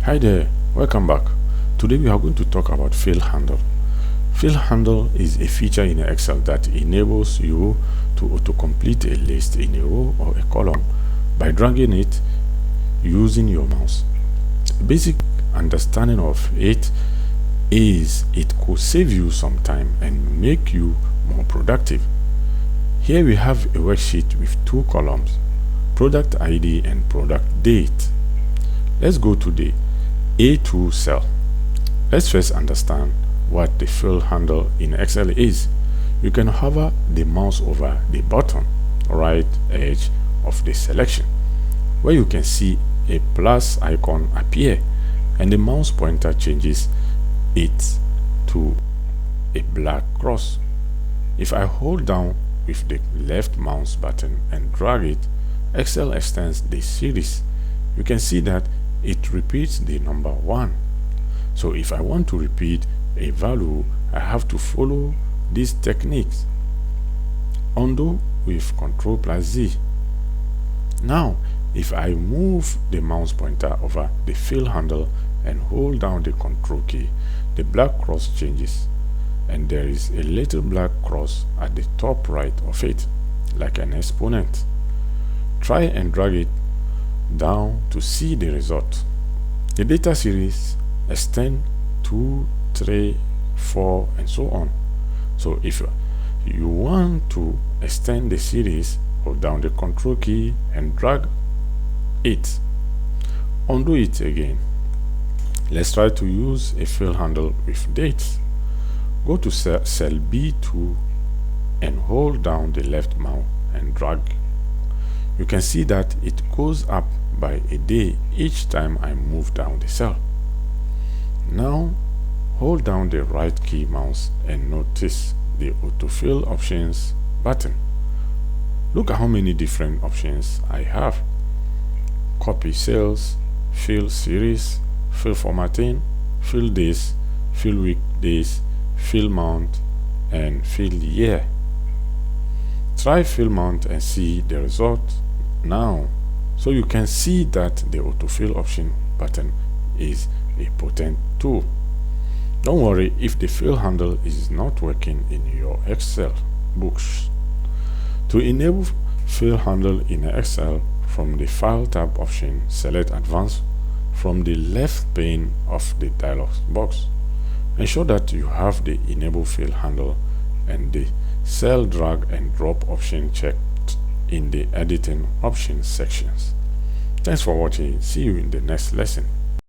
Hi there, welcome back. Today we are going to talk about fill handle. Fill handle is a feature in Excel that enables you to autocomplete a list in a row or a column by dragging it using your mouse. A basic understanding of it is it could save you some time and make you more productive. Here we have a worksheet with two columns, product ID and product date. Let's go to the A2 cell. Let's first understand what the fill handle in Excel is. You can hover the mouse over the bottom right edge of the selection, where you can see a plus icon appear, and the mouse pointer changes it to a black cross. If I hold down with the left mouse button and drag it, Excel extends the series. You can see that it repeats the number 1. So if I want to repeat a value, I have to follow these techniques. Undo with Ctrl+Z. Now, if I move the mouse pointer over the fill handle and hold down the Ctrl key, the black cross changes, and there is a little black cross at the top right of it, like an exponent. Try and drag it down to see the result. The data series extend 2, 3, 4 and so on. So if you want to extend the series, hold down the Ctrl key and drag it. Undo it again. Let's try to use a fill handle with dates. Go to cell B2 and hold down the left mouse and drag. You can see that it goes up by a day each time I move down the cell. Now hold down the right key mouse and notice the autofill options button. Look at how many different options I have: copy cells, fill series, fill formatting, fill days, fill weekdays, fill month, and fill year. Try fill month and see the result now. So you can see that the autofill option button is a potent tool. Don't worry if the fill handle is not working in your Excel books. To enable fill handle in Excel, from the File tab option, select Advanced from the left pane of the dialog box. Ensure that you have the Enable Fill Handle and the Cell Drag and Drop option checked in the Editing Options sections. Thanks for watching. See you in the next lesson.